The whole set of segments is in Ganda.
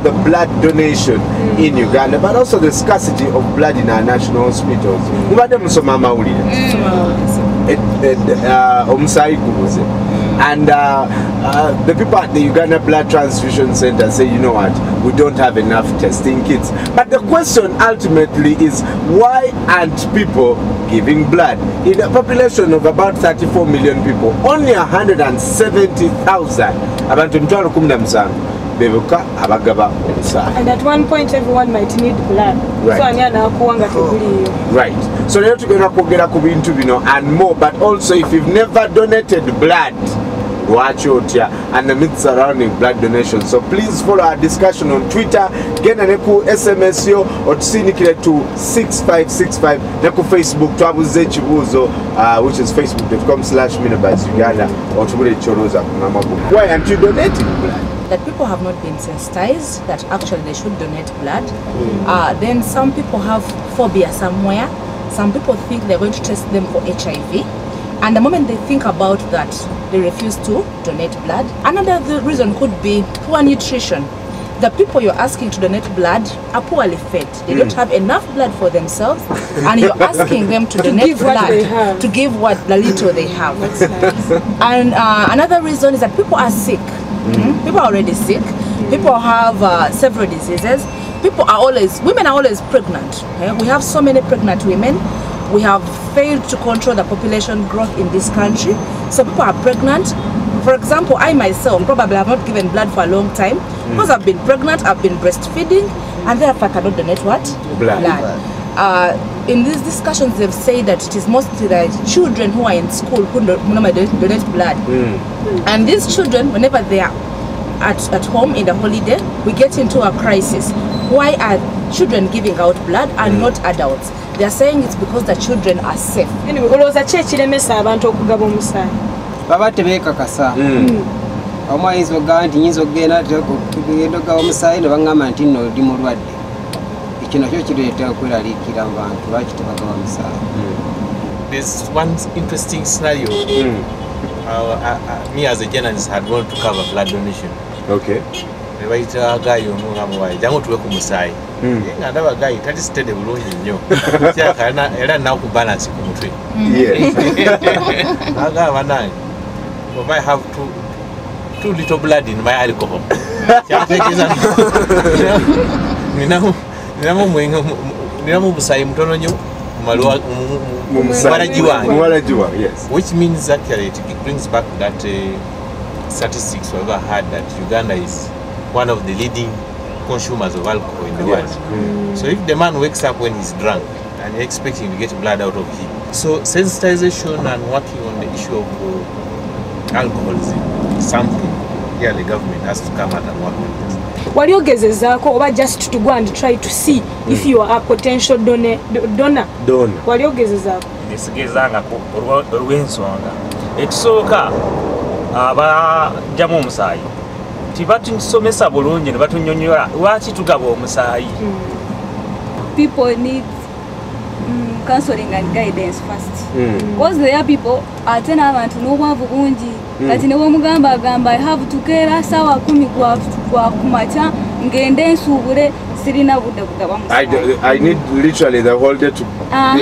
the blood donation in Uganda, but also the scarcity of blood in our national hospitals. And the people at the Uganda Blood Transfusion Center say, you know what, we don't have enough testing kits. But the question ultimately is, why aren't people giving blood? In a population of about 34 million people, only 170,000 and at one point everyone might need blood. Right. So you're going to and more, but also if you've never donated blood, watch out here and the myths surrounding blood donation. So please follow our discussion on Twitter, get an echo SMS or to 6565 neku Facebook twabuze chibuzo which is facebook.com/minabuzuganda or tubule choroza kunamabu. Why aren't you donating blood? That people have not been sensitized that actually they should donate blood. Then some people have phobia somewhere. Some people think they're going to test them for HIV. And the moment they think about that, they refuse to donate blood. Another reason could be poor nutrition. The people you're asking to donate blood are poorly fed. They don't have enough blood for themselves, and you're asking them to donate blood to give what the little they have. That's nice. And another reason is that people are sick. People are already sick. People have several diseases. Women are always pregnant. We have so many pregnant women. We have failed to control the population growth in this country. So people are pregnant. For example, I myself probably have not given blood for a long time because I've been pregnant, I've been breastfeeding, and therefore I cannot donate what? Blood. In these discussions, they've said that it is mostly the children who are in school who normally donate blood. And these children, whenever they are at home in the holiday, we get into a crisis. Why are children giving out blood and not adults? They are saying it's because the children are safe. Anyway, olooza ki ekiremesa abantu okugaba omusaayi? Baba tebeekakasa. Omwayinza okugamba nti nyinza okugenda tugenda okugaba omusaayi ne baŋŋamba nti nno oli mulwadde. Ekyo nakyo kireeta okweraliikira mu bantu lwaki tebagaba omusaayi. There's one interesting scenario. Me as a journalist had gone to cover blood donation. Okay. Nebayita guy omuwamuwayi jangu tuwe ku musaayi. Nga ndaba guy tali steady bulungi nnyo. Era naku balance ku mutwe. Yes. Agamba nange, I might have too little blood in my alcohol. Ninamu musaayi mutono nnyo mwarajiwa. Yes. Which means actually it brings back that statistics we ever had that Uganda is one of the leading consumers of alcohol in the world. So if the man wakes up when he's drunk and you're expecting to get blood out of him, so sensitization and working on the issue of alcoholism is something here the government has to come out and work on this. Wali ogezezaako oba just to go and try to see if you are a potential donor? Wali ogezezaako? Nsigezangako olw'ensonga ekisooka abajjamu omusaayi tibatusomesa bulungi ne batunyonyola lwaki tugaba omusaayi. People need counseling and guidance first. Because there are people ate n'abantu n'obwavu bungi kati ne bwemugamba agamba I have to keera saawa 10 gwa kumakya ngende nsuubule sirina budde kugaba musaayi. I need literally the whole day to be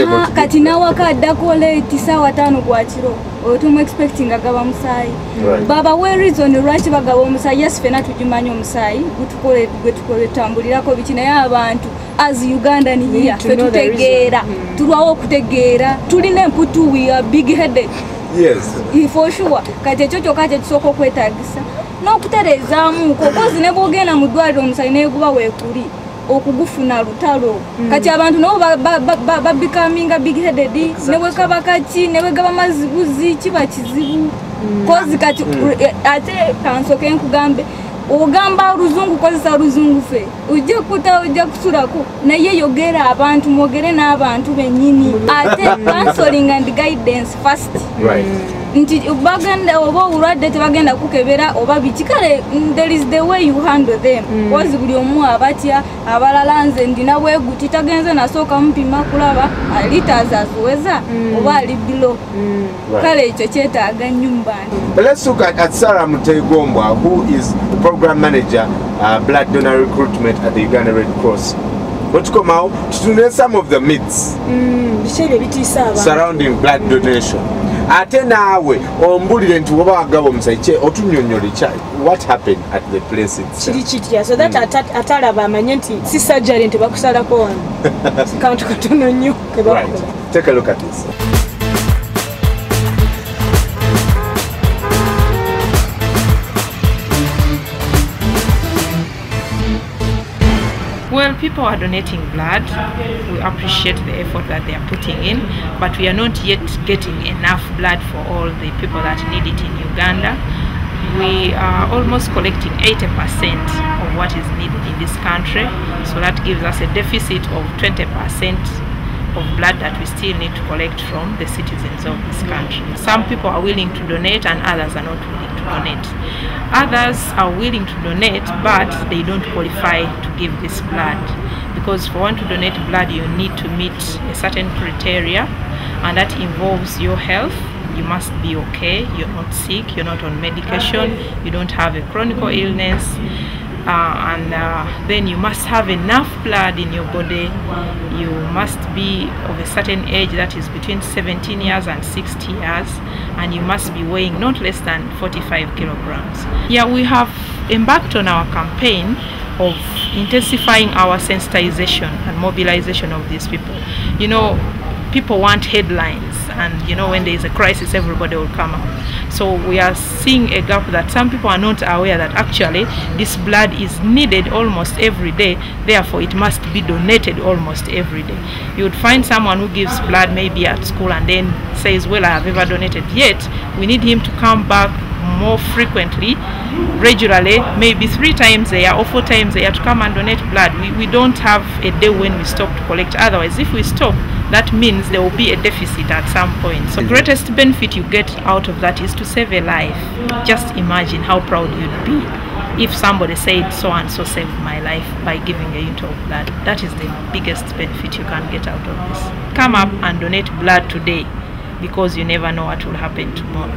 able to kati nawaka addako late saawa 5 gwa kiro otumu expecting agaba musaayi. Baba we reason lwaki bagaba omusaayi yes fena tugimanyi omusaayi gwe tambulirako biki naye abantu as Uganda ni here tutegeera tulwawo okutegeera tulina emputu we are big headed. Yes. For sure kati ekyo kyokka kisooka okwetaagisa n'okutereezaamu kokozi ne bwogenda mu ddwaliro omusaayi neeguba weekuli okugufuna lutalo kati abantu nabo babikaminga big headed ne bwekaba kaki ne bwegaba mazibuzi kiba kizibu kozi kati ate kansoke nkugambe ogamba oluzungu kozesa oluzungu fe ujja kusulako naye yogera abantu mwogere n'abantu bennyini ate counseling and guidance first. Nti bagenda oba olwadde tebagenda kukebera oba biki kale there is the way you handle them. Kozi buli omu abatya abalala nze ndina bweguti tagenze nasooka mpima kulaba liters aziweza oba ali below. Kale ekyo kyetaaga nnyumbani. Let's look at Sarah Mutegombwa, who is program manager blood donor recruitment at the Uganda Red Cross. But come out to know some of the myths surrounding blood donation. Ate nawe ombulire nti oba agabo musaiche otunyonyole cha what happened at the place itself. So that atalaba amanye nti si surgery nti bakusalako wano. Kantu katono nnyo ke bakola. Right. Take a look at this. Well, people are donating blood. We appreciate the effort that they are putting in, but we are not yet getting enough blood for all the people that need it in Uganda. We are almost collecting 80% of what is needed in this country, so that gives us a deficit of 20% of blood that we still need to collect from the citizens of this country. Some people are willing to donate and others are not willing to donate. Others are willing to donate, but they don't qualify to give this blood, because for one to donate blood you need to meet a certain criteria, and that involves your health. You must be okay, you're not sick, you're not on medication, you don't have a chronic illness, and then you must have enough blood in your body. You must be of a certain age, that is between 17 years and 60 years, and you must be weighing not less than 45 kilograms. Yeah, we have embarked on our campaign of intensifying our sensitization and mobilization of these people. You know, people want headlines, and you know, when there is a crisis everybody will come out. So we are seeing a gap that some people are not aware that actually this blood is needed almost every day, therefore it must be donated almost every day. You would find someone who gives blood maybe at school and then says, well, I have ever donated, yet we need him to come back more frequently, regularly, maybe 3 times a year or 4 times a year to come and donate blood. We don't have a day when we stop to collect. Otherwise, if we stop, that means there will be a deficit at some point. So the greatest benefit you get out of that is to save a life. Just imagine how proud you'd be if somebody said so and so saved my life by giving a unit of blood. That is the biggest benefit you can get out of this. Come up and donate blood today, because you never know what will happen tomorrow.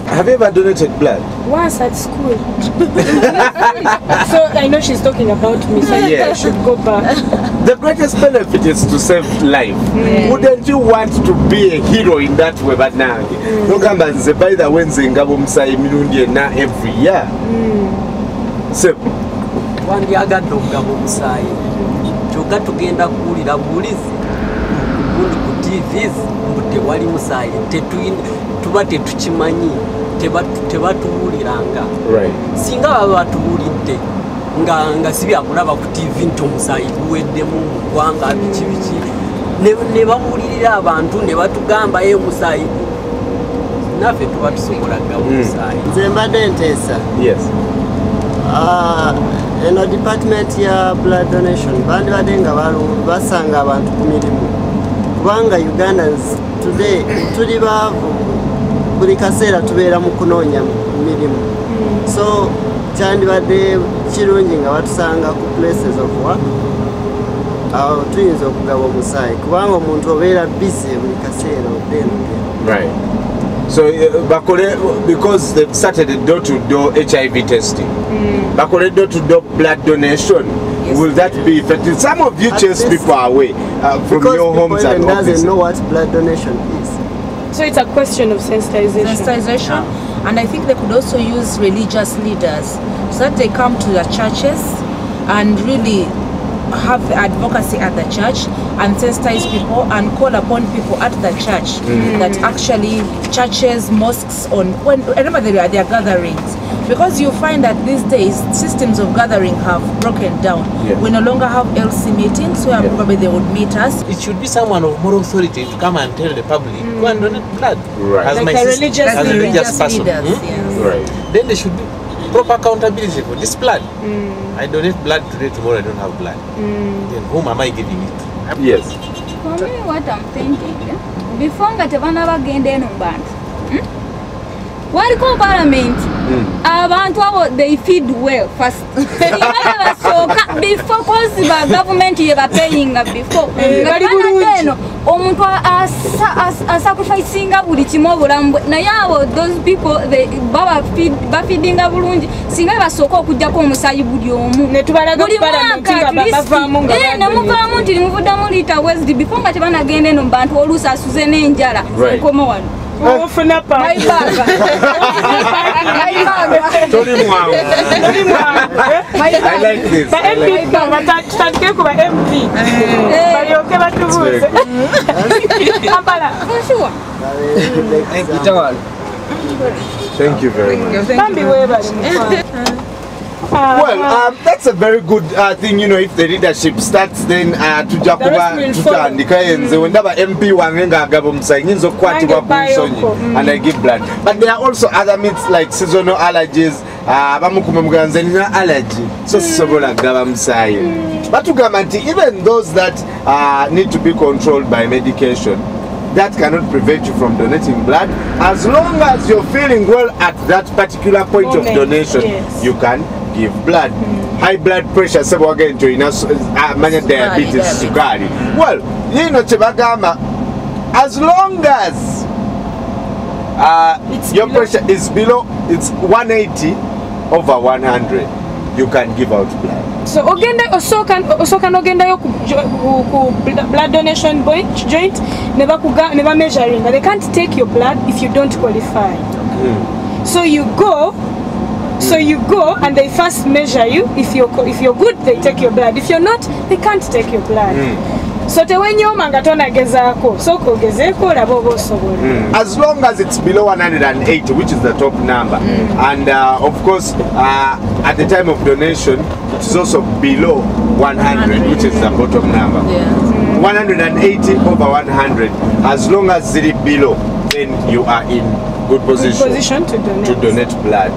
Have you ever donated blood? Once at school. So I know she's talking about me, so Yeah. I should go back. The greatest benefit is to save life. Wouldn't you want to be a hero in that way? But now, no gambanze by the Wednesday ngabo musai mirundi na every year. So, wandyagadde okugaba omusaayi kyokka tugenda kuwulira bulizi gundi ku tvs mbu tewali musaayi tuba tetukimanyi tebatuwuliranga singa baba batuwulidde nga si byakulaba ku tv nti omusaayi guweddemu mu ggwanga biki ne bawulirira abantu ne batugamba ye omusaayi naffe tuba tusobola kugaba omusaayi. Nze mbadde nteesa. Yes. Eno department ya blood donation bandibadde nga basanga abantu ku mirimu, kubanga Ugandans today tuli baavu, buli kaseera tubeera mu kunoonya mirimu. So kyandibadde kirungi nga batusanga ku places of work, awo tuyinza okugaba omusaayi, kubanga omuntu obeera busy buli kaseera odde. Right. So, because they've started a door-to-door HIV testing, bakole door-to-door blood donation, will that be effective? Some of you chase people away from your homes and offices. Because people doesn't know what blood donation is. So it's a question of sensitization. And I think they could also use religious leaders so that they come to the churches and really have advocacy at the church and sensitize people and call upon people at the church that actually churches, mosques, whenever they are their gatherings, because you find that these days systems of gathering have broken down. We no longer have LC meetings where probably they would meet us. It should be someone of moral authority to come and tell the public, go and donate blood. Right. As Like my a sister, religious as a religious person. leaders, yes. Right. Then there should be proper accountability for this blood. I donate blood today, tomorrow I don't have blood. Then whom am I giving it to? Yes. For me, what I'm thinking, before nga tebana bagenda eno mu bantu waliko parliament abantu abo they feed well first basoka before cause the government ye ba paying before eno omuntu sacrificing buli kimo bulambu na yabo those people they baba feeding bulungi singa basoka okujja ko omusayi buli omu ne tubalaga kubalantinga bavaamu nga ne muvaamu nti muvudamu lita west before nga tebana gende no bantu olusa asuze n'enjala komo wano ofuna pa my bag I like this. ba MP batatuke ku ba MP bayoke batubuze ambala sure Thank you very much. bambi webali Well, that's a very good thing, you know, if the leadership starts then tujakuba tutandika yenze wendaba MP wange ngagaba omusayi nyinza okukwatibwa ku nsonyi and I give blood. But there are also other myths like seasonal allergies. Abamukume muganze nina allergy so sisobola gaba musayi. Batugamba nti even those that need to be controlled by medication, that cannot prevent you from donating blood as long as you're feeling well at that particular point of donation. Yes. You can give blood. High blood pressure sebo again join us manya diabetes sukari. Well, you know chebagama as long as your pressure is below, it's 180 over 100, you can give out blood. so ogenda osoka nogenda yo ku blood donation joint ne ba measuring they can't take your blood if you don't qualify. So you go and they first measure you. If you're good, they take your blood. If you're not, they can't take your blood. So tewenyoma nga tonagezaako so kogezeeko laba oba osobola. As long as it's below 180, which is the top number, and of course at the time of donation it is also below 100, which is the bottom number. 180 over 100, as long as it's below, then you are in good position to donate blood.